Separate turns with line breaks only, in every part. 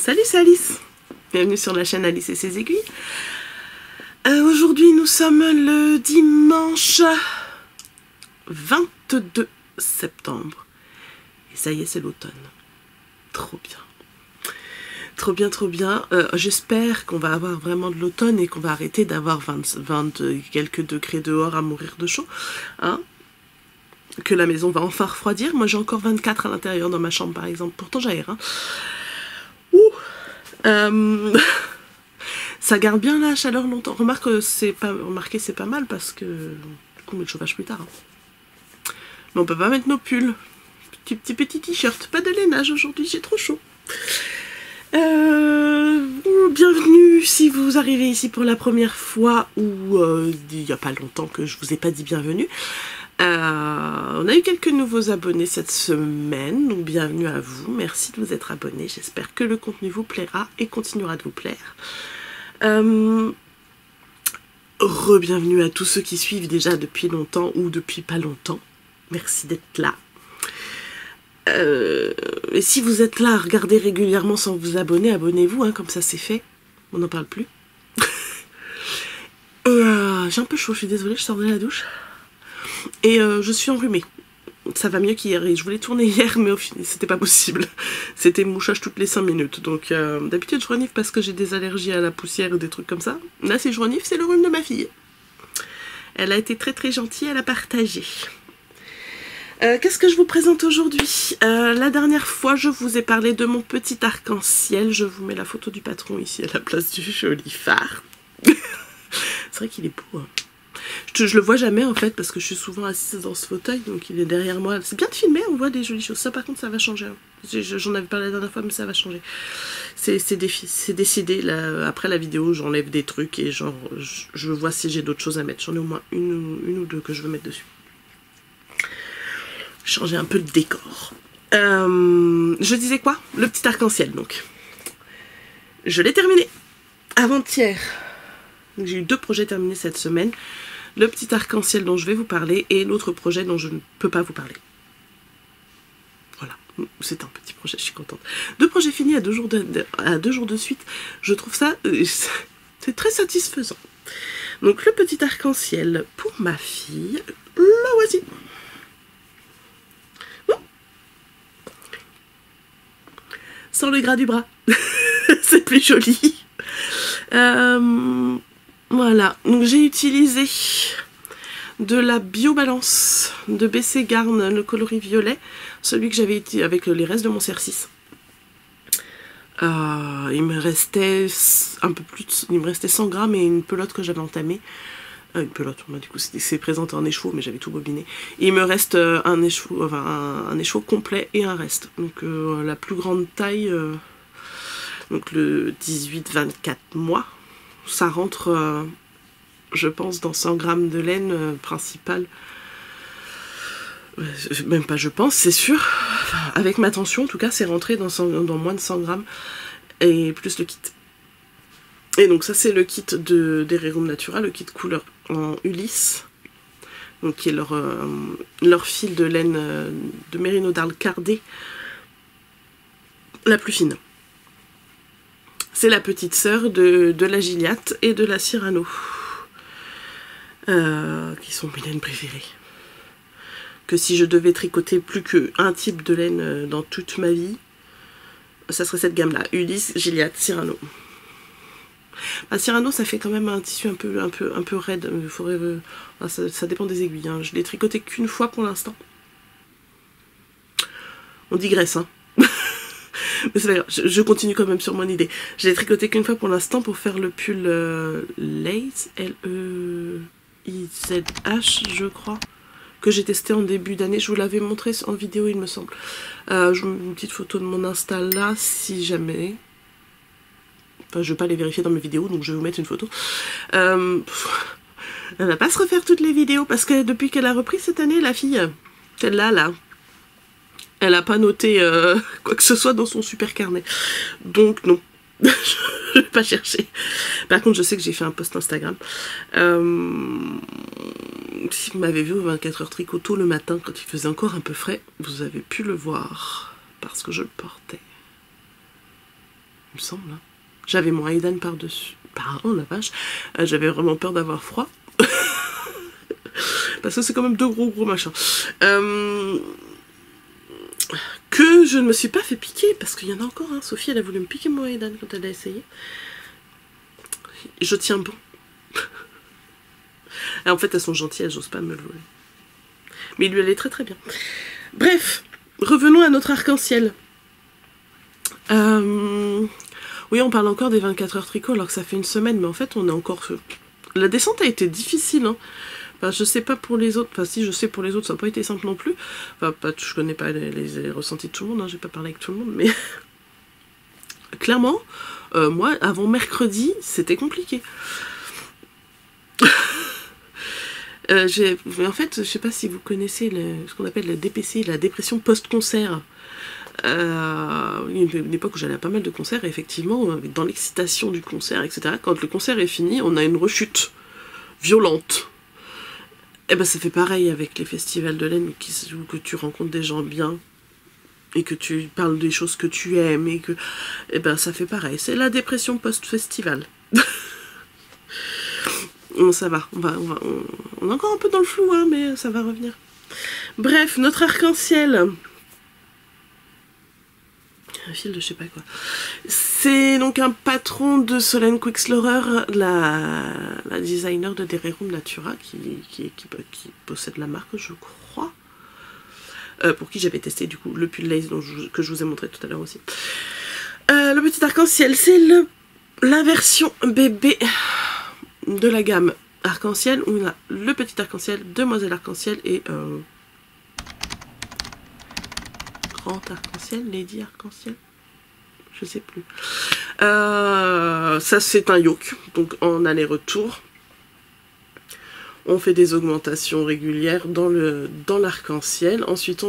Salut, c'est Alice. Bienvenue sur la chaîne Alice et ses aiguilles. Aujourd'hui, nous sommes le dimanche 22 septembre. Et ça y est, c'est l'automne. Trop bien. Trop bien, trop bien. J'espère qu'on va avoir vraiment de l'automne et qu'on va arrêter d'avoir 20 quelques degrés dehors à mourir de chaud. Hein? Que la maison va enfin refroidir. Moi, j'ai encore 24 à l'intérieur dans ma chambre, par exemple. Pourtant, j'aère. Hein. Ça garde bien la chaleur longtemps. Remarque, c'est pas mal parce que du coup on met le chauffage plus tard. Hein. Mais on peut pas mettre nos pulls. Petit t-shirt. Pas de lainage aujourd'hui, j'ai trop chaud. Bienvenue si vous arrivez ici pour la première fois ou il n'y a pas longtemps que je vous ai pas dit bienvenue. On a eu quelques nouveaux abonnés cette semaine, donc bienvenue à vous, merci de vous être abonnés, j'espère que le contenu vous plaira et continuera de vous plaire. Re-bienvenue à tous ceux qui suivent déjà depuis longtemps ou depuis pas longtemps, merci d'être là. Et si vous êtes là, regardez régulièrement sans vous abonner, abonnez-vous, hein, comme ça c'est fait, on n'en parle plus. J'ai un peu chaud, je suis désolée, je sors de la douche. Et je suis enrhumée. Ça va mieux qu'hier. Et je voulais tourner hier, mais au final, c'était pas possible. C'était mouchage toutes les 5 minutes. Donc, d'habitude, je renifle parce que j'ai des allergies à la poussière ou des trucs comme ça. Là, si je renifle, c'est le rhume de ma fille. Elle a été très très gentille, elle a partagé. Qu'est-ce que je vous présente aujourd'hui? La dernière fois, je vous ai parlé de mon petit arc-en-ciel. Je vous mets la photo du patron ici à la place du joli phare. C'est vrai qu'il est beau, hein. Je le vois jamais en fait parce que je suis souvent assise dans ce fauteuil, donc il est derrière moi. C'est bien de filmer, on voit des jolies choses. Ça par contre ça va changer. Hein. J'en avais parlé la dernière fois mais ça va changer. C'est décidé. Là, après la vidéo j'enlève des trucs et genre je vois si j'ai d'autres choses à mettre. J'en ai au moins une ou deux que je veux mettre dessus. Changer un peu le décor. Je disais quoi? Le petit arc-en-ciel donc. Je l'ai terminé avant-hier. J'ai eu 2 projets terminés cette semaine. Le petit arc-en-ciel dont je vais vous parler et l'autre projet dont je ne peux pas vous parler. Voilà, c'est un petit projet, je suis contente. 2 projets finis à 2 jours de suite, je trouve ça, c'est très satisfaisant. Donc le petit arc-en-ciel pour ma fille, la voici. Bon. Sans le gras du bras, c'est plus joli. Voilà, donc j'ai utilisé de la Biobalance de BC Garn, le coloris violet, celui que j'avais été avec les restes de mon CR6. Il me restait un peu plus, il me restait 100 grammes et une pelote que j'avais entamée. Une pelote, du coup c'est présenté en écheveau, mais j'avais tout bobiné. Et il me reste un écheveau, enfin, un écheveau complet et un reste. Donc la plus grande taille, donc le 18-24 mois. Ça rentre, je pense, dans 100 grammes de laine principale. Même pas je pense, c'est sûr. Enfin, avec ma tension, en tout cas, c'est rentré dans moins de 100 grammes. Et plus le kit. Et donc ça, c'est le kit d'Heirloom Natura, le kit couleur en Ulysse. Donc qui est leur fil de laine de Merino d'Arles cardée. La plus fine. C'est la petite sœur de la Gilliatt et de la Cyrano, qui sont mes laines préférées. Que si je devais tricoter plus qu'un type de laine dans toute ma vie, ça serait cette gamme-là, Ulysse, Gilliatt, Cyrano. La Cyrano, ça fait quand même un tissu un peu raide. Il faudrait, ça dépend des aiguilles. Hein. Je l'ai tricoté qu'une fois pour l'instant. On digresse, hein. Mais c'est pas grave, je continue quand même sur mon idée. Je l'ai tricoté qu'une fois pour l'instant pour faire le pull Lace, L-E-I-Z-H, je crois, que j'ai testé en début d'année. Je vous l'avais montré en vidéo, il me semble. Je vous mets une petite photo de mon Insta là, si jamais. Enfin, je vais pas les vérifier dans mes vidéos, donc je vais vous mettre une photo. Elle va pas se refaire toutes les vidéos, parce que depuis qu'elle a repris cette année, la fille, celle-là, là, elle a pas noté quoi que ce soit dans son super carnet. Donc non, je vais pas chercher. Par contre, je sais que j'ai fait un post Instagram. Si vous m'avez vu au 24 heures tricot tôt le matin, quand il faisait encore un peu frais, vous avez pu le voir, parce que je le portais. il me semble. Hein. J'avais mon Aidan par-dessus. Pardon, la vache. J'avais vraiment peur d'avoir froid. Parce que c'est quand même deux gros machins. Que je ne me suis pas fait piquer, parce qu'il y en a encore, hein. Sophie, elle a voulu me piquer mon Aidan quand elle a essayé. Je tiens bon. En fait, elles sont gentilles, j'ose pas me le voler. Mais il lui allait très bien. Bref, revenons à notre arc-en-ciel. Oui, on parle encore des 24 heures tricot, alors que ça fait une semaine, mais en fait, on est encore... La descente a été difficile, hein. Enfin, je sais pas pour les autres, enfin si je sais pour les autres, ça n'a pas été simple non plus. Enfin, je connais pas les ressentis de tout le monde, hein. J'ai pas parlé avec tout le monde, mais... Clairement, moi, avant mercredi, c'était compliqué. En fait, je sais pas si vous connaissez ce qu'on appelle la DPC, la dépression post-concert. Une époque où j'allais à pas mal de concerts, et effectivement, dans l'excitation du concert, etc., quand le concert est fini, on a une rechute violente. Et ben ça fait pareil avec les festivals de laine, où que tu rencontres des gens bien, et que tu parles des choses que tu aimes, et que... Et ben ça fait pareil, c'est la dépression post-festival. Ça va, on est encore un peu dans le flou, hein, mais ça va revenir. Bref, notre arc-en-ciel... Un fil de je sais pas quoi. C'est donc un patron de Solène Quixlorer, la designer de Dererum Natura, qui possède la marque, je crois. Pour qui j'avais testé du coup le pull lace que je vous ai montré tout à l'heure aussi. Le petit arc-en-ciel, c'est la version bébé de la gamme arc-en-ciel, où on a le petit arc-en-ciel, demoiselle arc-en-ciel et grand arc-en-ciel, lady arc-en-ciel, je sais plus. Ça c'est un yoke, donc en aller-retour. On fait des augmentations régulières dans l'arc-en-ciel. Ensuite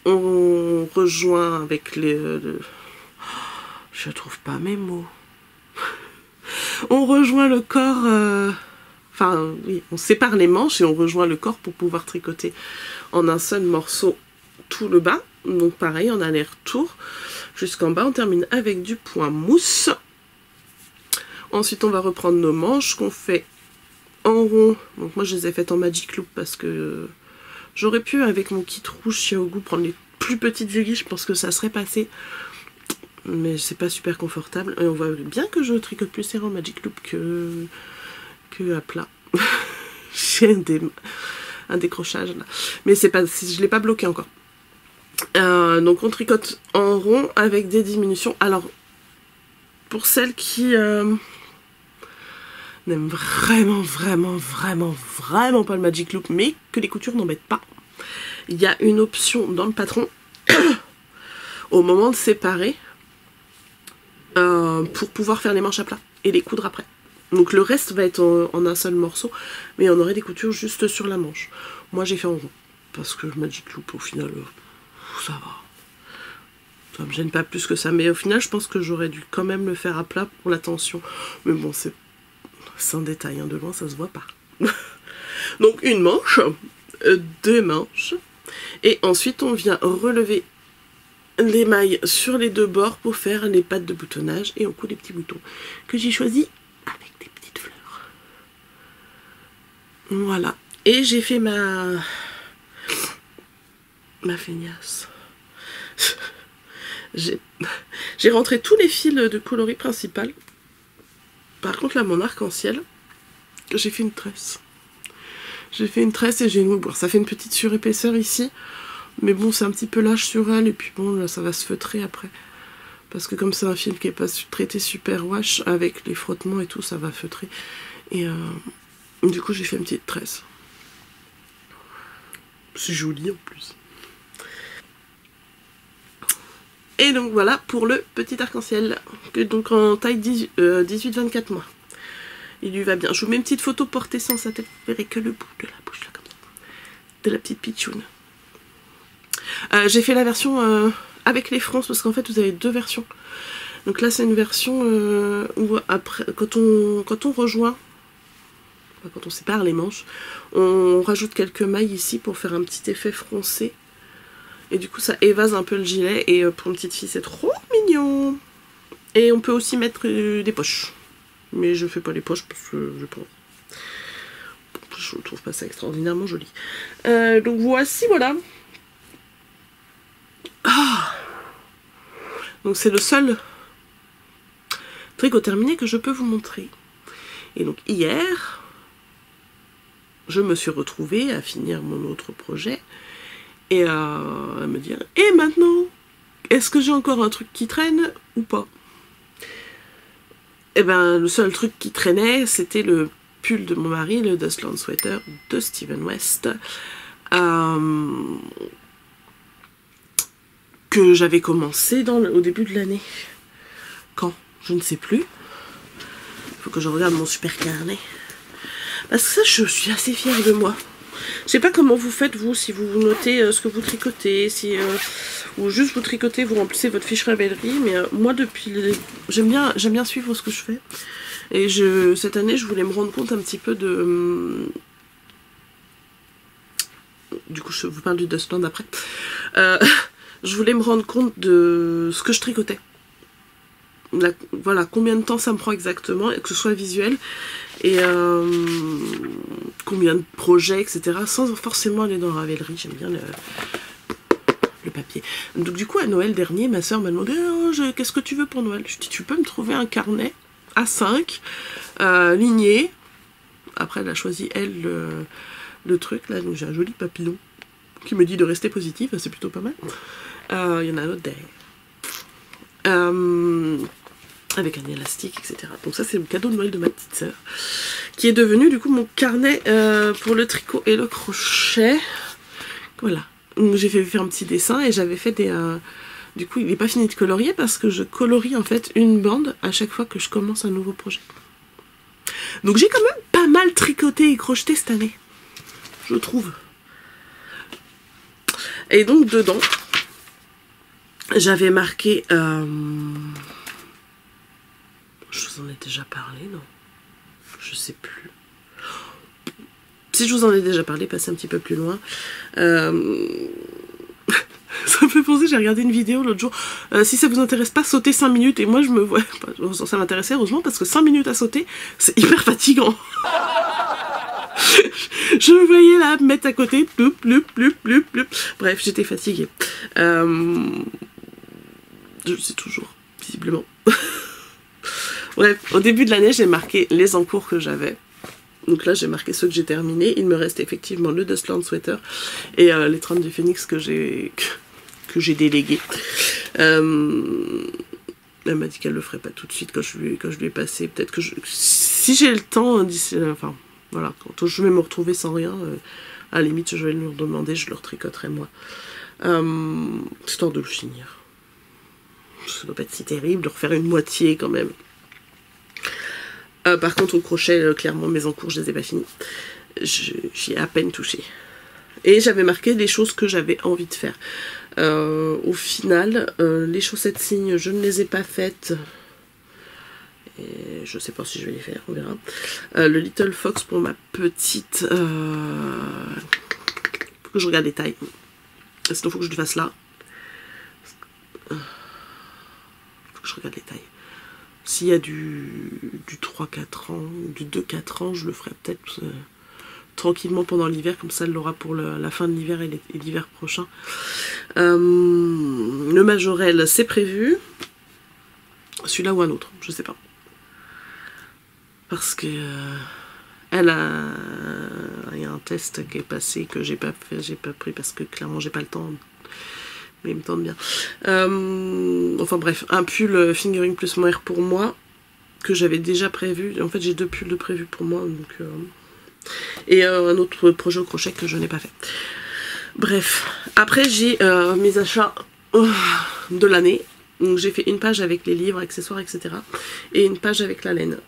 on rejoint avec je trouve pas mes mots. On rejoint le corps, enfin oui, on sépare les manches et on rejoint le corps pour pouvoir tricoter en un seul morceau tout le bas. Donc pareil, en aller-retour jusqu'en bas. On termine avec du point mousse. Ensuite on va reprendre nos manches qu'on fait en rond. Donc moi je les ai faites en Magic Loop parce que j'aurais pu avec mon kit rouge chez Ogu prendre les plus petites aiguilles, je pense que ça serait passé. Mais c'est pas super confortable. Et on voit bien que je tricote plus serré en Magic Loop que à plat. J'ai un décrochage là. Mais c'est pas, je l'ai pas bloqué encore. Donc on tricote en rond avec des diminutions. Alors pour celles qui n'aiment vraiment pas le Magic Loop, mais que les coutures n'embêtent pas, il y a une option dans le patron au moment de séparer pour pouvoir faire les manches à plat et les coudre après. Donc le reste va être en un seul morceau, mais on aurait des coutures juste sur la manche. Moi j'ai fait en rond parce que le Magic Loop au final ça va. Ça me gêne pas plus que ça, mais au final je pense que j'aurais dû quand même le faire à plat pour la tension. Mais bon, c'est un détail, hein, de loin ça se voit pas. Donc une manche, deux manches, et ensuite on vient relever les mailles sur les deux bords pour faire les pattes de boutonnage, et on coud les petits boutons que j'ai choisi avec des petites fleurs. Voilà, et j'ai fait ma feignasse. J'ai rentré tous les fils de coloris principal. Par contre là, mon arc-en-ciel, j'ai fait une tresse. J'ai fait une tresse et j'ai une... Bon, ça fait une petite surépaisseur ici, mais bon, c'est un petit peu lâche sur elle, et puis bon, là, ça va se feutrer après. Parce que comme c'est un fil qui n'est pas traité super wash, avec les frottements et tout, ça va feutrer. Et du coup, j'ai fait une petite tresse. C'est joli en plus. Et donc voilà pour le petit arc-en-ciel, donc en taille 18-24 mois. Il lui va bien. Je vous mets une petite photo portée sans sa tête, vous verrez que le bout de la bouche là comme ça. De la petite pitchoune. J'ai fait la version avec les fronces parce qu'en fait vous avez deux versions. Donc là c'est une version où après quand on rejoint, quand on sépare les manches, on rajoute quelques mailles ici pour faire un petit effet froncé. Et du coup ça évase un peu le gilet, et pour une petite fille c'est trop mignon. Et on peut aussi mettre des poches. Mais je fais pas les poches parce que je trouve pas ça extraordinairement joli. Donc voici, voilà. Ah, donc c'est le seul tricot terminé que je peux vous montrer. Et donc hier, je me suis retrouvée à finir mon autre projet et à me dire, et maintenant, est-ce que j'ai encore un truc qui traîne ou pas? Et ben le seul truc qui traînait, c'était le pull de mon mari, le Dustland Sweater de Steven West, que j'avais commencé au début de l'année. Quand? Je ne sais plus. Il faut que je regarde mon super carnet. Parce que ça, je suis assez fière de moi. Je sais pas comment vous faites, vous, si vous notez ce que vous tricotez, si ou juste vous tricotez, vous remplissez votre fiche Ravelry, mais moi, j'aime bien suivre ce que je fais. Et cette année, je voulais me rendre compte un petit peu de... Du coup, je vous parle du Dustland après. Je voulais me rendre compte de ce que je tricotais. Voilà, combien de temps ça me prend exactement, et que ce soit visuel, et combien de projets, etc. Sans forcément aller dans Ravelry, j'aime bien le papier. Donc du coup, à Noël dernier, ma soeur m'a demandé oh, qu'est-ce que tu veux pour Noël? Je dis, tu peux me trouver un carnet A5, ligné. Après, elle a choisi, elle, le truc, là, donc j'ai un joli papillon qui me dit de rester positif, c'est plutôt pas mal. Il y en a un autre derrière. Avec un élastique, etc. Donc ça c'est le cadeau de Noël de ma petite sœur, qui est devenu du coup mon carnet pour le tricot et le crochet. Voilà. J'ai fait faire un petit dessin et j'avais fait des... du coup il n'est pas fini de colorier parce que je colorie en fait une bande à chaque fois que je commence un nouveau projet. Donc j'ai quand même pas mal tricoté et crocheté cette année, je trouve. Et donc dedans, j'avais marqué... Je vous en ai déjà parlé, non? Je sais plus. Si je vous en ai déjà parlé, passez un petit peu plus loin. Ça me fait penser, j'ai regardé une vidéo l'autre jour. Si ça vous intéresse pas, sautez 5 minutes. Et moi, je me vois... Ça m'intéressait, heureusement, parce que 5 minutes à sauter, c'est hyper fatigant. Je me voyais là, me mettre à côté. Ploup, ploup, ploup, ploup, ploup. Bref, j'étais fatiguée. Je le sais toujours, visiblement. Bref, au début de l'année, j'ai marqué les encours que j'avais. Donc là, j'ai marqué ceux que j'ai terminés. Il me reste effectivement le Dustland Sweater et les 30 du Phoenix que j'ai délégué. Elle m'a dit qu'elle le ferait pas tout de suite quand je lui ai passé. Peut-être que si j'ai le temps, d'ici... Enfin, voilà, quand je vais me retrouver sans rien, à la limite, je vais lui demander, je le retricoterai moi. Histoire de le finir. Ça doit pas être si terrible de refaire une moitié quand même. Par contre au crochet, clairement mes encours je les ai pas finis. J'y ai à peine touché. Et j'avais marqué des choses que j'avais envie de faire. Au final, les chaussettes cygnes, je ne les ai pas faites. Et je sais pas si je vais les faire, on verra. Le Little Fox pour ma petite... faut que je regarde les tailles. Sinon faut que je le fasse là. Faut que je regarde les tailles. S'il y a du 3-4 ans, du 2-4 ans, je le ferai peut-être tranquillement pendant l'hiver, comme ça elle l'aura pour la fin de l'hiver et l'hiver prochain. Le Majorel, c'est prévu. Celui-là ou un autre, je sais pas. Parce que il y a un test qui est passé que j'ai pas pris parce que clairement j'ai pas le temps. Mais il me tente bien. Enfin bref, un pull fingering plus mohair pour moi, que j'avais déjà prévu. En fait, j'ai 2 pulls de prévus pour moi. Donc, et un autre projet au crochet que je n'ai pas fait. Bref, après j'ai mes achats de l'année. Donc j'ai fait une page avec les livres, accessoires, etc. Et une page avec la laine.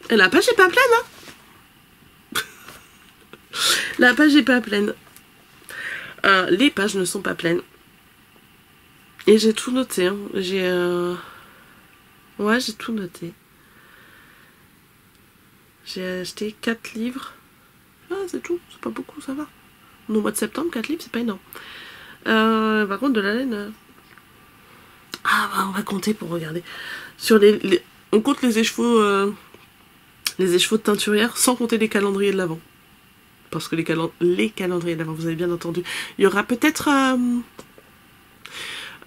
Et la page n'est pas pleine, hein. La page n'est pas pleine. Les pages ne sont pas pleines. Et j'ai tout noté, hein. Ouais, j'ai tout noté. J'ai acheté 4 livres. Ah, c'est tout, c'est pas beaucoup, ça va. Au mois de septembre, 4 livres, c'est pas énorme. Par contre, de la laine... Ah, bah, on va compter pour regarder. Sur on compte les écheveaux de teinturière sans compter les calendriers de l'Avent. Parce que les calendriers de l'Avent, vous avez bien entendu. Il y aura peut-être...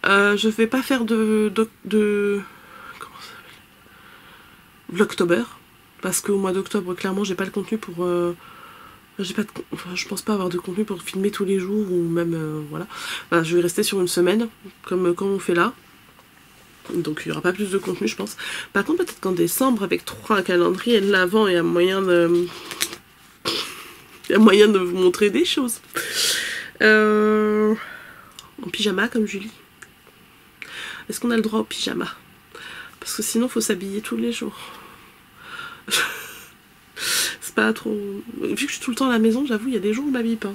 je vais pas faire de comment ça s'appelle, Vlogtober. Parce qu'au mois d'octobre, clairement, j'ai pas le contenu pour... je pense pas avoir de contenu pour filmer tous les jours ou même... voilà. Enfin, je vais rester sur une semaine, comme on fait là. Donc il n'y aura pas plus de contenu, je pense. Par contre, peut-être qu'en décembre, avec 3 calendriers de l'Avent, il y a moyen de... Il y a moyen de vous montrer des choses. En pyjama, comme Julie. Est-ce qu'on a le droit au pyjama? Parce que sinon, il faut s'habiller tous les jours. C'est pas trop... Vu que je suis tout le temps à la maison, j'avoue, il y a des jours où je m'habille pas.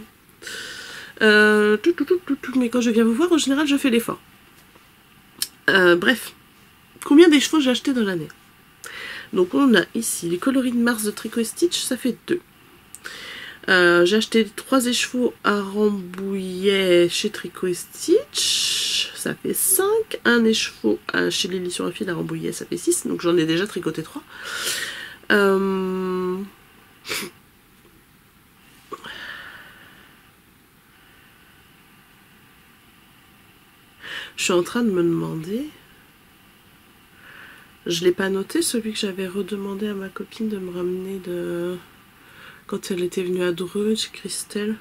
Mais quand je viens vous voir, en général, je fais l'effort. Bref. Combien d'écheveaux j'ai acheté dans l'année? Donc, on a ici les coloris de Mars de Tricot Stitch, ça fait 2. J'ai acheté 3 écheveaux à Rambouillet chez Tricot Stitch, ça fait 5. Un écheveau chez Lily sur un fil à Rambouillet, ça fait 6. Donc j'en ai déjà tricoté 3. Je suis en train de me demander... Je l'ai pas noté, celui que j'avais redemandé à ma copine de me ramener de... Quand elle était venue à Dreux, chez Christelle.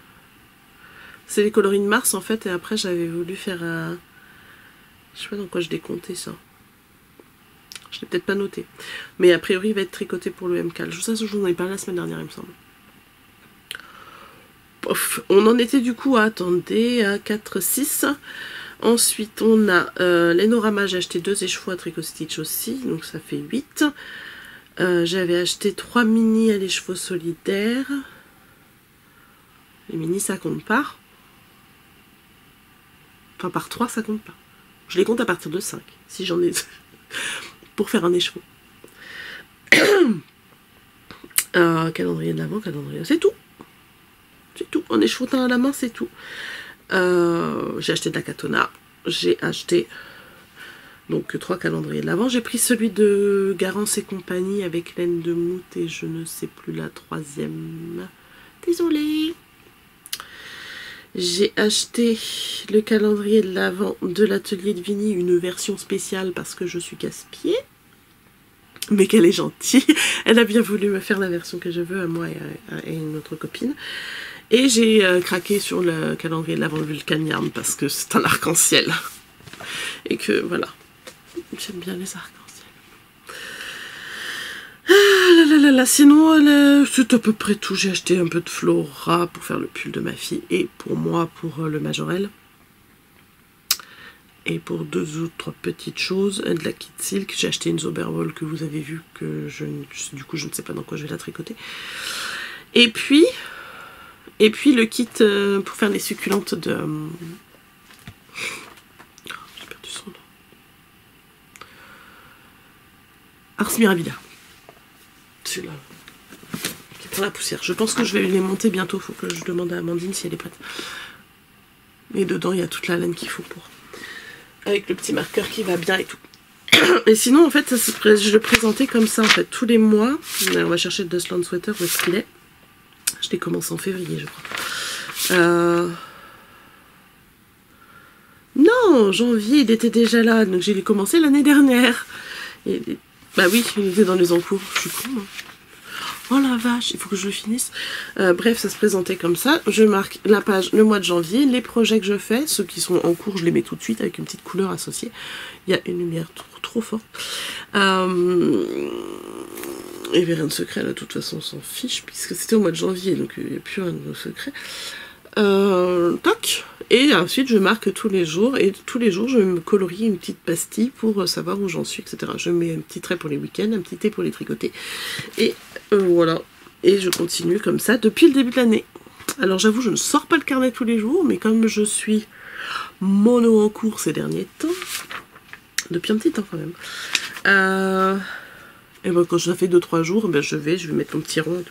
C'est les coloris de Mars en fait, et après j'avais voulu faire un... Je sais pas dans quoi je l'ai compté ça. Je l'ai peut-être pas noté. Mais a priori il va être tricoté pour le MCAL. Ça, je vous en ai parlé la semaine dernière, il me semble. Pof. On en était du coup à, attendez, à 4, 6. Ensuite on a l'Enorama, j'ai acheté 2 écheveaux à Tricot Stitch aussi, donc ça fait 8. J'avais acheté 3 mini à l'écheveau solidaire. Les mini ça compte pas. Enfin par 3 ça compte pas. Je les compte à partir de 5. Si j'en ai pour faire un écheveau. Calendrier de l'Avent, calendrier. C'est tout. C'est tout. En écheveau teint à la main, c'est tout. J'ai acheté de la Katona. J'ai acheté donc 3 calendriers de l'Avent. J'ai pris celui de Garance et compagnie avec laine de moute et je ne sais plus la 3e. Désolée. J'ai acheté le calendrier de l'Avent de l'atelier de Vinny, une version spéciale parce que je suis casse-pied. Mais qu'elle est gentille. Elle a bien voulu me faire la version que je veux à moi et une autre copine. Et j'ai craqué sur le calendrier de l'Avent Vulcanium parce que c'est un arc-en-ciel. Et que voilà. J'aime bien les arcs-en-ciel. Ah, sinon, c'est à peu près tout. J'ai acheté un peu de Flora pour faire le pull de ma fille et pour moi, pour le Majorel. Et pour 2 autres petites choses, de la Kit Silk, j'ai acheté une Zoberwall que vous avez vu, que du coup je ne sais pas dans quoi je vais la tricoter. Et puis le kit pour faire les succulentes de... j'ai perdu son nom. Ars Mirabilia. Celui-là. Qui prend la poussière. Je pense que je vais les monter bientôt. Il faut que je demande à Amandine si elle est prête. Et dedans, il y a toute la laine qu'il faut pour... Avec le petit marqueur qui va bien et tout. Et sinon, en fait, je le présentais comme ça, en fait, tous les mois. On va chercher le Dustland Sweater, où est-ce qu'il est. Je l'ai commencé en février, je crois. Non, janvier, il était déjà là. Donc j'ai commencé l'année dernière. Bah oui, il était dans les encours. Je suis con. Hein. Oh la vache, il faut que je le finisse. Bref, ça se présentait comme ça. Je marque la page le mois de janvier. Les projets que je fais, ceux qui sont en cours, je les mets tout de suite avec une petite couleur associée. Il y a une lumière trop forte. Il n'y avait rien de secret, là, de toute façon, on s'en fiche, puisque c'était au mois de janvier, donc il n'y a plus rien de secret. Toc. Et ensuite, je marque tous les jours, et tous les jours, je me colorie une petite pastille pour savoir où j'en suis, etc. Je mets un petit trait pour les week-ends, un petit thé pour les tricoter. Et voilà. Et je continue comme ça depuis le début de l'année. Alors, j'avoue, je ne sors pas le carnet tous les jours, mais comme je suis mono en cours ces derniers temps, depuis un petit temps quand même, et ben quand ça fait 2-3 jours, ben je vais mettre mon petit rond.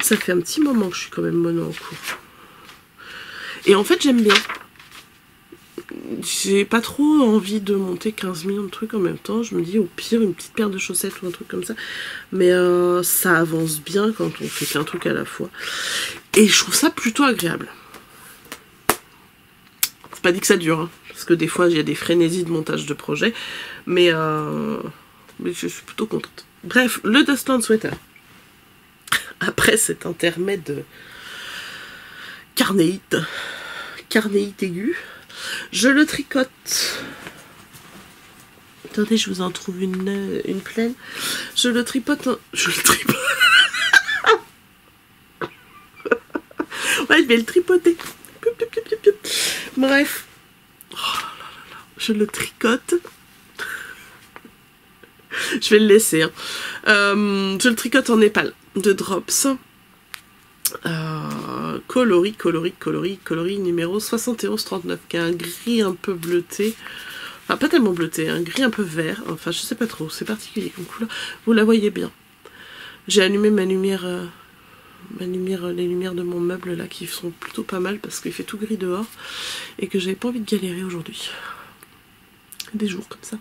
Ça fait un petit moment que je suis quand même mono en cours. Et en fait, j'aime bien. j'ai pas trop envie de monter 15 millions de trucs en même temps. Je me dis au pire une petite paire de chaussettes ou un truc comme ça. Mais ça avance bien quand on fait qu'un truc à la fois. Et je trouve ça plutôt agréable. C'est pas dit que ça dure, hein, parce que des fois il y a des frénésies de montage de projet. Mais je suis plutôt contente. Bref, le Dustland Sweater. Après cet intermède carnéite aigu, je le tricote. Attendez, je vous en trouve une pleine. Je le tripote. Je le tripote. Ouais, je vais le tripoter. Bref. Oh là là là. Je le tricote. Je vais le laisser. Hein. Je le tricote en népal de Drops. Coloris numéro 7139, qui a un gris un peu bleuté. Enfin, pas tellement bleuté, un gris un peu vert. Enfin, je sais pas trop, c'est particulier comme couleur. Vous la voyez bien. J'ai allumé ma lumière, les lumières de mon meuble là, qui sont plutôt pas mal parce qu'il fait tout gris dehors et que j'avais pas envie de galérer aujourd'hui. Des jours comme ça.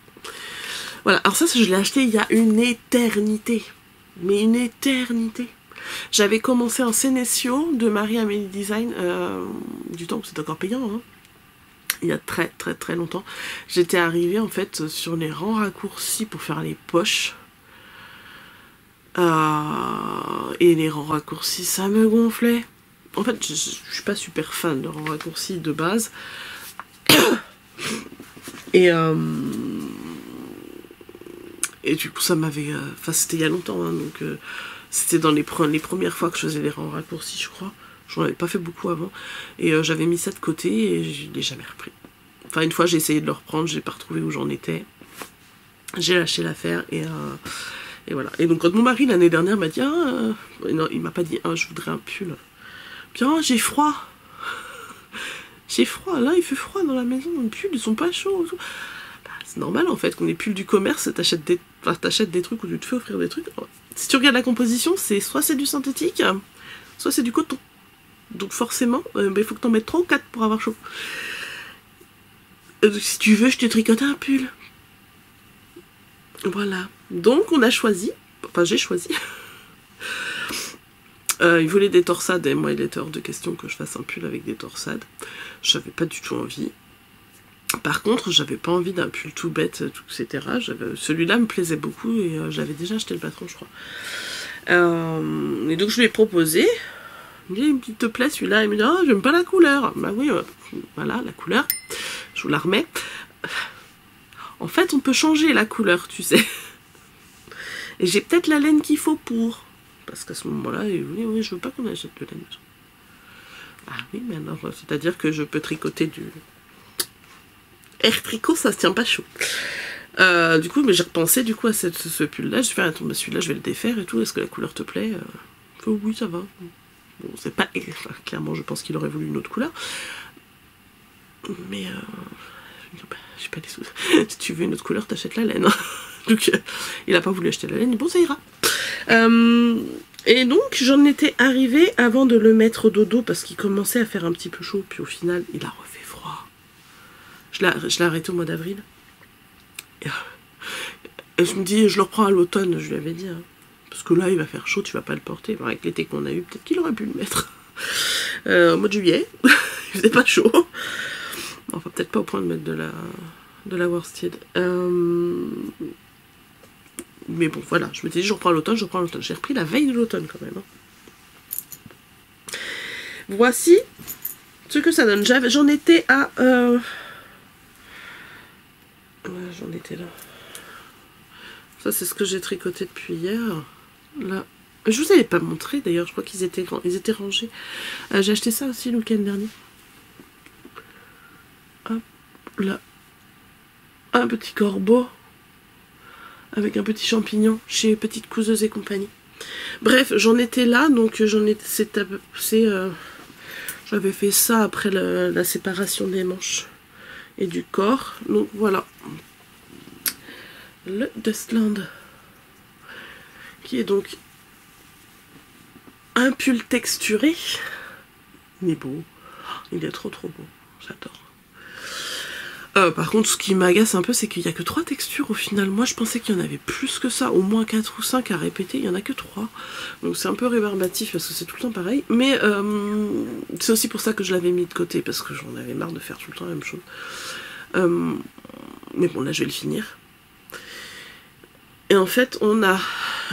Voilà, alors ça, je l'ai acheté il y a une éternité. Mais une éternité. J'avais commencé un Senecio de Marie-Amélie Design, du temps où c'était encore payant, hein. Il y a très très très longtemps. J'étais arrivée en fait sur les rangs raccourcis pour faire les poches. Et les rangs raccourcis, ça me gonflait. En fait, je suis pas super fan de rangs raccourcis de base. Et du coup, ça m'avait... Enfin, c'était il y a longtemps, hein, donc... c'était dans les premières fois que je faisais les rangs raccourcis, je crois. J'en avais pas fait beaucoup avant. Et j'avais mis ça de côté et je l'ai jamais repris. Enfin, une fois, j'ai essayé de le reprendre, j'ai pas retrouvé où j'en étais. J'ai lâché l'affaire et voilà. Et donc, quand mon mari, l'année dernière, m'a dit... non, il m'a pas dit, je voudrais un pull. Bien, j'ai froid. J'ai froid. Là, il fait froid dans la maison. Les pulls, ils sont pas chauds. C'est normal en fait qu'on ait plus du commerce, t'achètes des trucs ou tu te fais offrir des trucs. Si tu regardes la composition, soit c'est du synthétique, soit c'est du coton. Donc forcément, il faut que t'en mettes 3 ou 4 pour avoir chaud. Si tu veux, je te tricote un pull. Voilà. Donc on a choisi, enfin j'ai choisi. Il voulait des torsades et moi il était hors de question que je fasse un pull avec des torsades. J'avais pas du tout envie. Par contre, j'avais pas envie d'un pull tout bête, etc. Celui-là me plaisait beaucoup et j'avais déjà acheté le patron, je crois. Et donc je lui ai proposé. Il me dit, il te plaît celui-là? Il me dit, oh, j'aime pas la couleur. Bah oui, voilà, la couleur. Je vous la remets. En fait, on peut changer la couleur, tu sais. Et j'ai peut-être la laine qu'il faut pour. Parce qu'à ce moment-là, oui, je veux pas qu'on achète de laine. Ah oui, mais alors, c'est-à-dire que je peux tricoter du... Air tricot, ça se tient pas chaud. Du coup, mais j'ai repensé du coup à ce pull-là. Je fais, attends, bah, celui-là, je vais le défaire et tout. Est-ce que la couleur te plaît? Oui, ça va. Bon, c'est pas... Enfin, clairement, je pense qu'il aurait voulu une autre couleur. Mais... j'ai pas les sous. Si tu veux une autre couleur, t'achètes la laine. Donc, il a pas voulu acheter la laine. Bon, ça ira. Et donc, j'en étais arrivée avant de le mettre au dodo parce qu'il commençait à faire un petit peu chaud. Puis au final, il a refait froid. Je l'ai arrêté au mois d'avril. Et je me dis, je le reprends à l'automne, je lui avais dit. Hein. Parce que là, il va faire chaud, tu vas pas le porter. Enfin, avec l'été qu'on a eu, peut-être qu'il aurait pu le mettre. Au mois de juillet, il faisait pas chaud. Enfin, peut-être pas au point de mettre de la worsted. Mais bon, voilà, je m'étais dit, je reprends à l'automne, J'ai repris la veille de l'automne quand même. Hein. Voici ce que ça donne. J'en étais à... j'en étais là. Ça, c'est ce que j'ai tricoté depuis hier. Là. Je vous avais pas montré d'ailleurs, je crois qu'ils étaient rangés. J'ai acheté ça aussi le week-end dernier. Hop, là. Un petit corbeau. Avec un petit champignon chez Petite Couseuse et compagnie. Bref, j'en étais là, donc j'avais fait ça après la séparation des manches et du corps. Donc voilà. Le Dustland. Qui est donc un pull texturé. Il est beau. Il est trop beau. J'adore. Par contre, ce qui m'agace un peu, c'est qu'il n'y a que 3 textures au final. Moi, je pensais qu'il y en avait plus que ça, au moins 4 ou 5 à répéter, il n'y en a que 3. Donc c'est un peu rébarbatif parce que c'est tout le temps pareil. Mais c'est aussi pour ça que je l'avais mis de côté, parce que j'en avais marre de faire tout le temps la même chose. Mais bon, là, je vais le finir. Et en fait, on a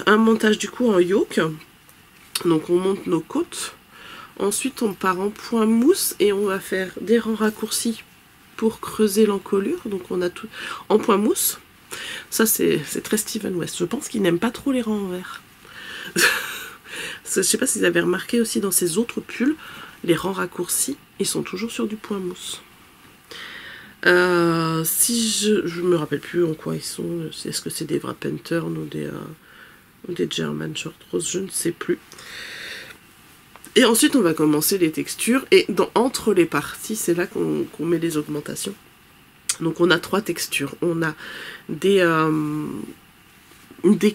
un montage du coup en yoke. Donc on monte nos côtes. Ensuite, on part en point mousse et on va faire des rangs raccourcis pour creuser l'encolure. Donc on a tout en point mousse. Ça c'est très Steven West. Je pense qu'il n'aime pas trop les rangs en verre. Je sais pas si vous avez remarqué aussi dans ses autres pulls, les rangs raccourcis, ils sont toujours sur du point mousse. Si je me rappelle plus en quoi ils sont. Est-ce que c'est des vrais Pattern ou des German Short Rose, je ne sais plus. Et ensuite, on va commencer les textures. Et entre les parties, c'est là qu'on met les augmentations. Donc, on a 3 textures. On a des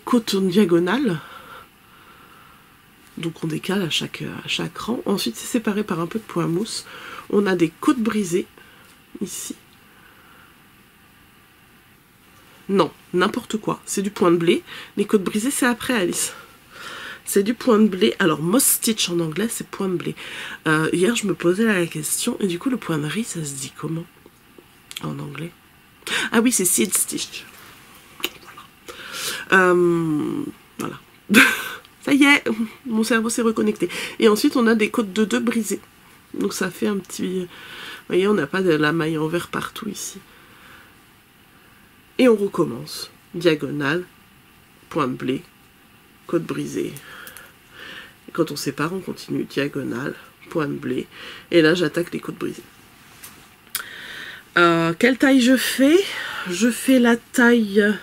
côtes diagonales. Donc, on décale à chaque rang. Ensuite, c'est séparé par un peu de point mousse. On a des côtes brisées, ici. Non, n'importe quoi. C'est du point de blé. Les côtes brisées, c'est après, Alice. C'est du point de blé. Alors, moss stitch en anglais, c'est point de blé. Hier, je me posais la question. Et du coup, le point de riz, ça se dit comment en anglais? Ah oui, c'est seed stitch. Voilà. Ça y est, mon cerveau s'est reconnecté. Et ensuite, on a des côtes de 2 brisées. Donc, ça fait un petit... Vous voyez, on n'a pas de la maille en vert partout ici. Et on recommence. Diagonale, point de blé, côte brisée. Et quand on sépare, on continue. Diagonale, point de blé. Et là, j'attaque les côtes brisées. Quelle taille je fais? Je fais la taille...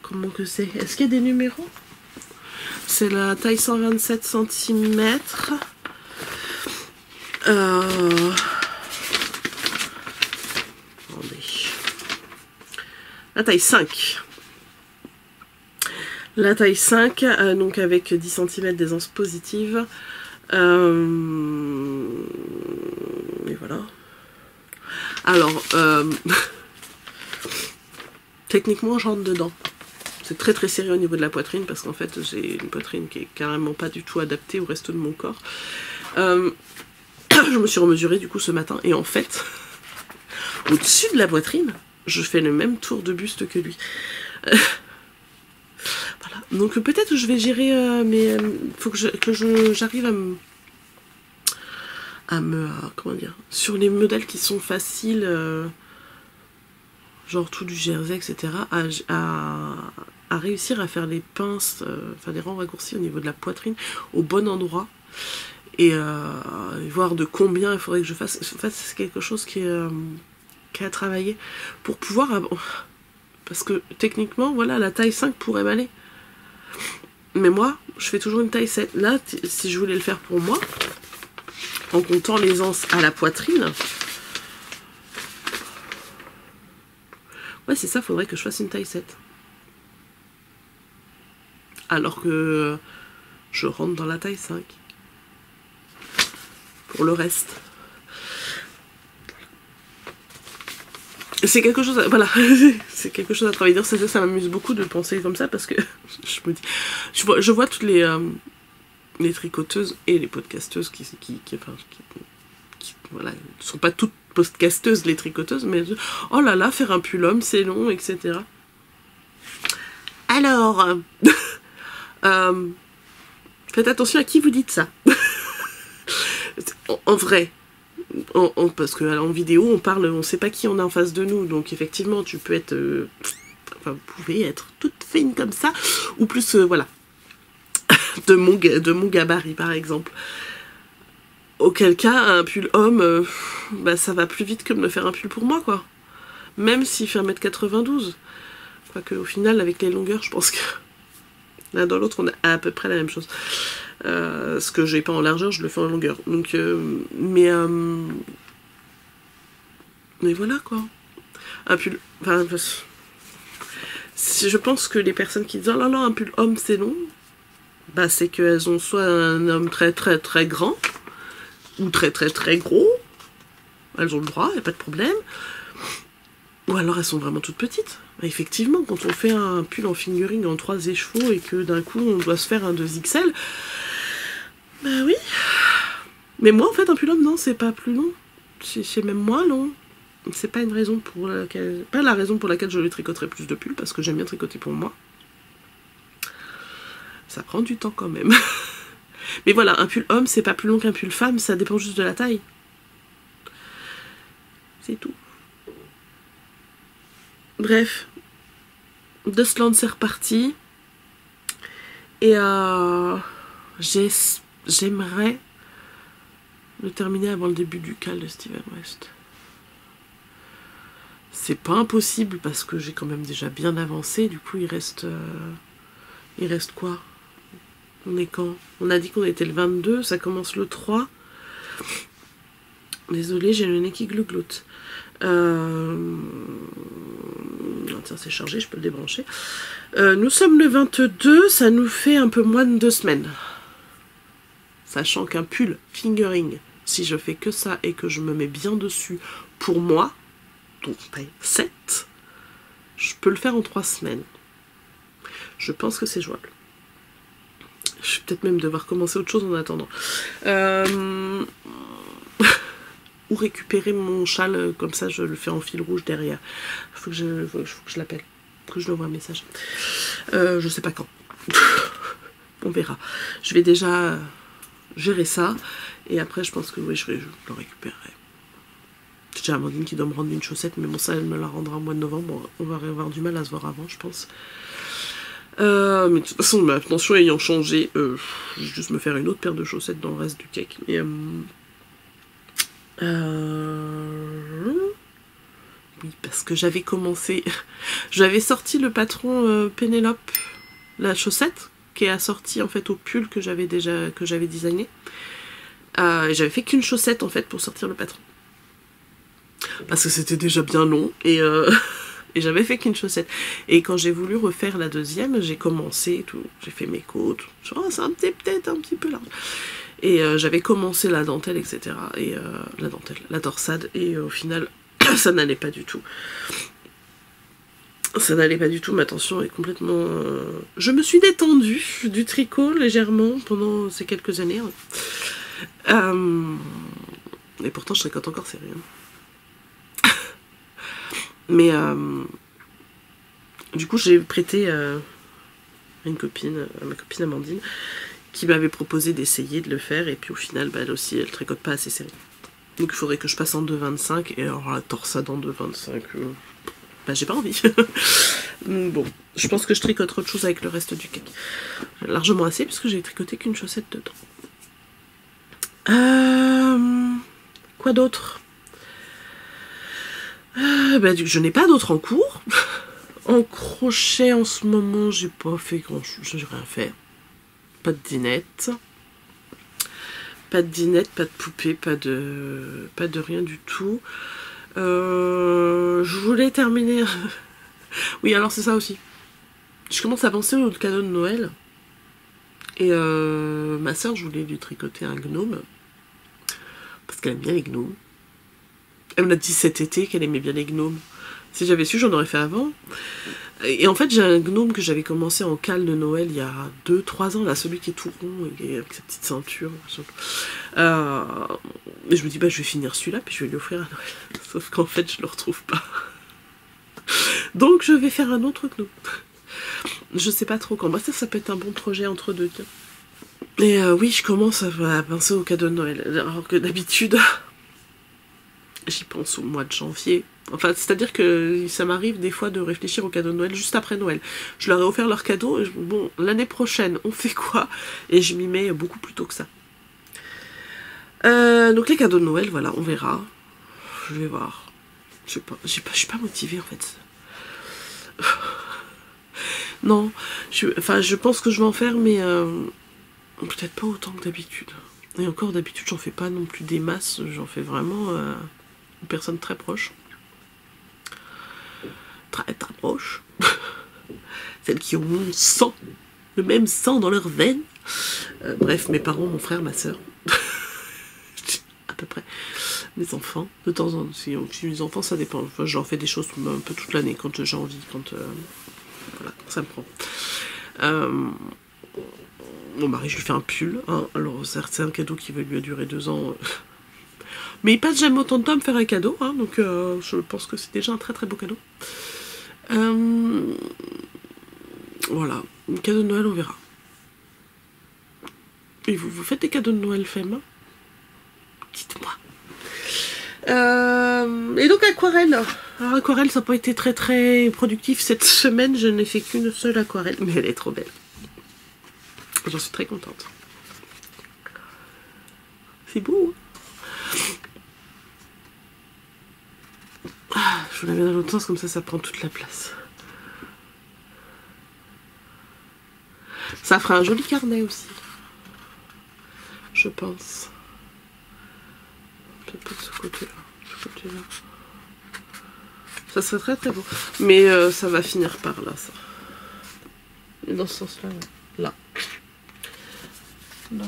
Comment que c'est? Est-ce qu'il y a des numéros? C'est la taille 127 cm. La taille 5. La taille 5, donc avec 10 cm d'aisance positive. Et voilà. Alors, techniquement, je rentre dedans. C'est très très serré au niveau de la poitrine parce qu'en fait, j'ai une poitrine qui est carrément pas du tout adaptée au reste de mon corps. Je me suis remesurée du coup ce matin et en fait, au-dessus de la poitrine, je fais le même tour de buste que lui. Voilà. Donc peut-être je vais gérer, mais faut que j'arrive à me comment dire, sur les modèles qui sont faciles, genre tout du jersey, etc. À réussir à faire les pinces, enfin les rangs raccourcis au niveau de la poitrine au bon endroit et voir de combien il faudrait que je fasse. En fait, c'est quelque chose qui est à travailler pour pouvoir, parce que techniquement, voilà, la taille 5 pourrait m'aller. Mais moi, je fais toujours une taille 7. Là, si je voulais le faire pour moi, en comptant les anses à la poitrine, ouais, c'est ça, faudrait que je fasse une taille 7. Alors que je rentre dans la taille 5. Pour le reste. C'est quelque chose à, voilà, c'est quelque chose à travailler. Ça m'amuse beaucoup de penser comme ça parce que je me dis, je vois toutes les tricoteuses et les podcasteuses qui voilà, ne sont pas toutes podcasteuses les tricoteuses, mais oh là là, faire un pull homme c'est long, etc. Alors, faites attention à qui vous dites ça. En vrai. Parce que en vidéo on parle, on sait pas qui on a en face de nous, donc effectivement tu peux être enfin vous pouvez être toute fine comme ça ou plus voilà de mon gabarit par exemple, auquel cas un pull homme bah, ça va plus vite que de me faire un pull pour moi quoi, même s'il fait 1m92, quoique au final avec les longueurs je pense que l'un dans l'autre on a à peu près la même chose. Ce que j'ai pas en largeur, je le fais en longueur. Donc, mais voilà quoi. Un pull. Enfin, je pense que les personnes qui disent oh là là, un pull homme c'est long, bah c'est qu'elles ont soit un homme très très très grand ou très très très gros. Elles ont le droit, y a pas de problème. Ou alors elles sont vraiment toutes petites. Effectivement, quand on fait un pull en fingering en 3 écheveaux et que d'un coup on doit se faire un 2XL, bah oui. Mais moi en fait un pull homme non, c'est pas plus long. C'est même moins long. C'est pas une raison pour laquelle... Pas la raison pour laquelle je les tricoterai plus de pulls, parce que j'aime bien tricoter pour moi. Ça prend du temps quand même. Mais voilà, un pull homme c'est pas plus long qu'un pull femme, ça dépend juste de la taille. C'est tout. Bref, Dustland c'est reparti. Et j'aimerais le terminer avant le début du cal de Steven West. C'est pas impossible parce que j'ai quand même déjà bien avancé. Du coup, il reste quoi? On est quand? On a dit qu'on était le 22, ça commence le 3. Désolée, j'ai le nez qui glougloute. Tiens, c'est chargé, je peux le débrancher. Nous sommes le 22, ça nous fait un peu moins de 2 semaines. Sachant qu'un pull fingering, si je fais que ça et que je me mets bien dessus pour moi, donc taille 7, je peux le faire en 3 semaines. Je pense que c'est jouable. Je vais peut-être même devoir commencer autre chose en attendant. Ou récupérer mon châle, comme ça je le fais en fil rouge derrière. Faut que je l'appelle. Faut que je lui envoie un message. Je sais pas quand. On verra. Je vais déjà gérer ça. Et après je pense que oui, je le récupérerai. J'ai déjà Amandine qui doit me rendre une chaussette, mais bon ça elle me la rendra au mois de novembre. On va avoir du mal à se voir avant, je pense. Mais de toute façon, ma tension ayant changé, je vais juste me faire une autre paire de chaussettes dans le reste du cake. Et, oui, parce que j'avais commencé... J'avais sorti le patron Pénélope, la chaussette, qui est assortie en fait au pull que j'avais designé. Et j'avais fait qu'une chaussette en fait pour sortir le patron. Parce que c'était déjà bien long et... Et j'avais fait qu'une chaussette. Et quand j'ai voulu refaire la deuxième, j'ai commencé tout. J'ai fait mes côtes. Oh, c'est peut-être un petit peu large. Et j'avais commencé la dentelle, etc. Et la torsade. Et au final, ça n'allait pas du tout. Ça n'allait pas du tout. Ma tension est complètement... Je me suis détendue du tricot légèrement pendant ces quelques années. Et pourtant, je tricote encore, c'est rien. Mais du coup j'ai prêté à ma copine Amandine qui m'avait proposé d'essayer de le faire et puis au final bah, elle aussi elle tricote pas assez serré. Donc il faudrait que je passe en 2,25 et alors la torsade en 2,25 bah j'ai pas envie. Bon, je pense que je tricoterai autre chose avec le reste du cake. Largement assez puisque j'ai tricoté qu'une chaussette dedans. Quoi d'autre? Bah, je n'ai pas d'autres en cours. En crochet en ce moment, j'ai pas fait grand chose, j'ai rien fait. Pas de dinette. Pas de dinette, pas de poupée, pas de rien du tout. Je voulais terminer. Oui, alors c'est ça aussi. Je commence à penser au cadeau de Noël. Et ma soeur, je voulais lui tricoter un gnome. Parce qu'elle aime bien les gnomes. Elle me l'a dit cet été qu'elle aimait bien les gnomes. Si j'avais su, j'en aurais fait avant. Et en fait, j'ai un gnome que j'avais commencé en cal de Noël il y a 2-3 ans, là, celui qui est tout rond et avec sa petite ceinture. Et je me dis, bah, je vais finir celui-là, puis je vais lui offrir à Noël. Sauf qu'en fait, je le retrouve pas. Donc, je vais faire un autre gnome. Je sais pas trop quand. Moi, ça peut être un bon projet entre deux. Et oui, je commence à penser au cadeau de Noël. Alors que d'habitude... J'y pense au mois de janvier. Enfin, c'est-à-dire que ça m'arrive des fois de réfléchir au cadeau de Noël juste après Noël. Je leur ai offert leur cadeau. Et bon, l'année prochaine, on fait quoi? Et je m'y mets beaucoup plus tôt que ça. Donc les cadeaux de Noël, voilà, on verra. Je vais voir. Je sais pas, je suis pas motivée en fait. Non, je pense que je vais en faire, mais peut-être pas autant que d'habitude. Et encore d'habitude, j'en fais pas non plus des masses. J'en fais vraiment... une personne très proche. Très très proche. Celles qui ont mon sang. Le même sang dans leurs veines. Bref, mes parents, mon frère, ma soeur. À peu près. mes enfants, de temps en temps. Si mes enfants, ça dépend. Enfin, j'en fais des choses un peu toute l'année, quand j'ai envie, quand voilà, ça me prend. Mon mari, je lui fais un pull, hein. Alors c'est un cadeau qui va lui durer 2 ans. Mais il passe jamais autant de temps à me faire un cadeau, hein, donc je pense que c'est déjà un très très beau cadeau. Voilà, un cadeau de Noël, on verra. Et vous faites des cadeaux de Noël, Femme? Dites-moi. Et donc aquarelle. Alors aquarelle, ça n'a pas été très très productif cette semaine. Je n'ai fait qu'une seule aquarelle, mais elle est trop belle. J'en suis très contente. C'est beau. Ah, je vous la mets dans l'autre sens, comme ça prend toute la place. Ça fera un joli carnet aussi. Je pense. Peut-être pas de ce côté-là. Ça serait très très beau. Mais ça va finir par là, ça. Et dans ce sens-là, là. Là.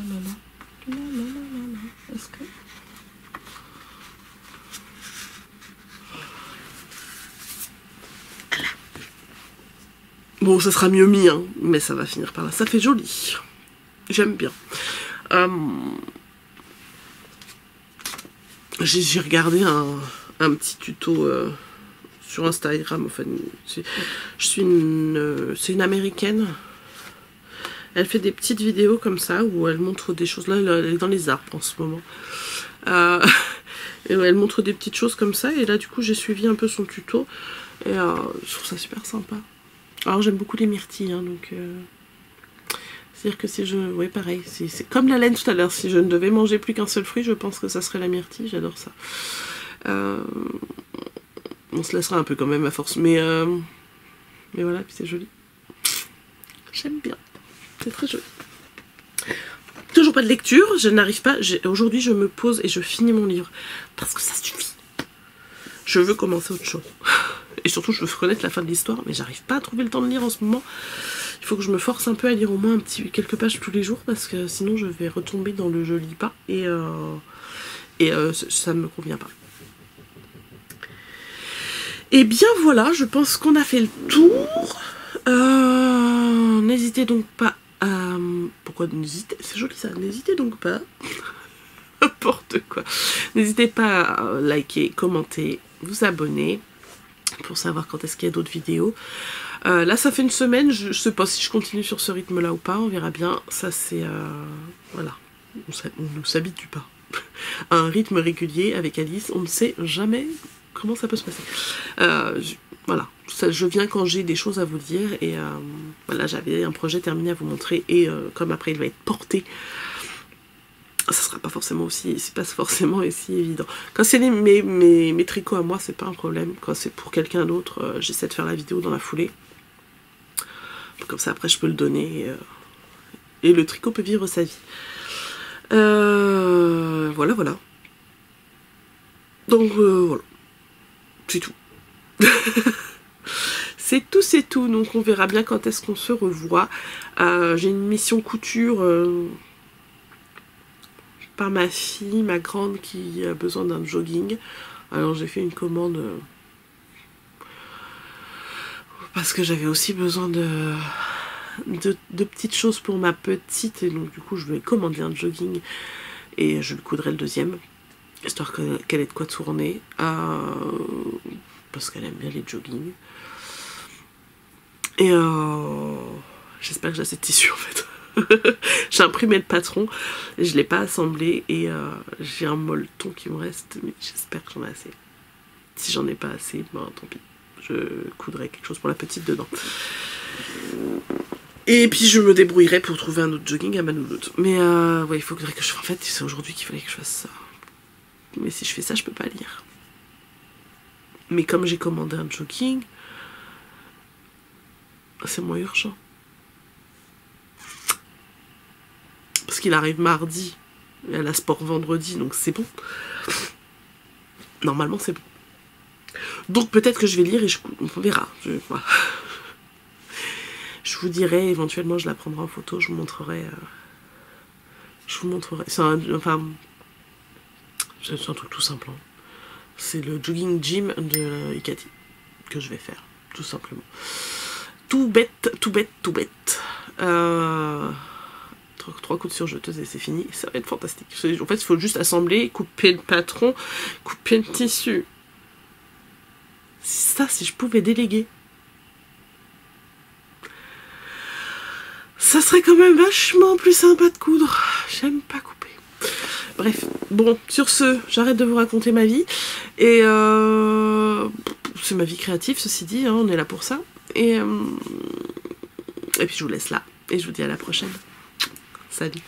Est-ce que... Là. Bon, ça sera mieux mis, hein, mais ça va finir par là. Ça fait joli. J'aime bien. J'ai regardé un petit tuto sur Instagram. Enfin, c'est une américaine. Elle fait des petites vidéos comme ça où elle montre des choses. Là, elle est dans les arbres en ce moment. Et elle montre des petites choses comme ça. Et là, du coup, j'ai suivi un peu son tuto. Et je trouve ça super sympa. Alors, j'aime beaucoup les myrtilles, hein, donc... C'est-à-dire que si je... Oui, pareil. C'est comme la laine tout à l'heure. Si je ne devais manger plus qu'un seul fruit, je pense que ça serait la myrtille. J'adore ça. On se laissera un peu quand même à force. Mais voilà, puis c'est joli. J'aime bien. C'est très joli. Toujours pas de lecture. Je n'arrive pas... Aujourd'hui, je me pose et je finis mon livre. Parce que ça suffit. Je veux commencer autre chose. Et surtout, je veux connaître la fin de l'histoire. Mais j'arrive pas à trouver le temps de lire en ce moment. Il faut que je me force un peu à lire au moins quelques pages tous les jours, parce que sinon je vais retomber dans le je lis pas, et ça ne me convient pas. Et bien voilà, je pense qu'on a fait le tour. N'hésitez donc pas à... Pourquoi n'hésitez? C'est joli ça, n'hésitez donc pas. N'importe quoi. N'hésitez pas à liker, commenter, vous abonner, pour savoir quand est-ce qu'il y a d'autres vidéos. Là ça fait une semaine, je sais pas si je continue sur ce rythme là ou pas, on verra bien. Ça c'est... voilà, on ne s'habitue pas à un rythme régulier avec Alice, on ne sait jamais comment ça peut se passer. Voilà, je viens quand j'ai des choses à vous dire, et voilà, j'avais un projet terminé à vous montrer, et comme après il va être porté, ça sera pas forcément aussi, c'est pas forcément aussi évident. Quand c'est mes tricots à moi, c'est pas un problème. Quand c'est pour quelqu'un d'autre, j'essaie de faire la vidéo dans la foulée. Comme ça après je peux le donner, et le tricot peut vivre sa vie. Voilà. Donc voilà, c'est tout. C'est tout, donc on verra bien quand est-ce qu'on se revoit. J'ai une mission couture par ma fille, ma grande, qui a besoin d'un jogging. Alors j'ai fait une commande parce que j'avais aussi besoin de petites choses pour ma petite, et donc du coup je vais commander un jogging et je lui coudrai le deuxième, histoire qu'elle ait de quoi tourner, parce qu'elle aime bien les joggings. Et j'espère que j'ai assez de tissu en fait. J'ai imprimé le patron, je l'ai pas assemblé, et j'ai un molleton qui me reste, mais j'espère que j'en ai assez. Si j'en ai pas assez, ben tant pis, je coudrai quelque chose pour la petite dedans. Et puis je me débrouillerai pour trouver un autre jogging à ma nounoute. Mais ouais, il faudrait que je... En fait, c'est aujourd'hui qu'il fallait que je fasse ça. Mais si je fais ça, je peux pas lire. Mais comme j'ai commandé un jogging, c'est moins urgent. Parce qu'il arrive mardi, et elle a sport vendredi, donc c'est bon. Normalement, c'est bon. Donc peut-être que je vais lire et on verra. Voilà. Je vous dirai, éventuellement, je la prendrai en photo, je vous montrerai. Enfin, C'est un truc tout simple. Hein. C'est le jogging gym de Icati que je vais faire, tout simplement. Tout bête, tout bête, tout bête. 3 coups de surjeteuse et c'est fini. Ça va être fantastique. En fait, il faut juste assembler, couper le patron, couper le tissu. Ça, si je pouvais déléguer. Ça serait quand même vachement plus sympa de coudre. J'aime pas couper. Bref, bon, sur ce, j'arrête de vous raconter ma vie. Et c'est ma vie créative, ceci dit, hein, on est là pour ça. Et puis je vous laisse là. Et je vous dis à la prochaine. Salut.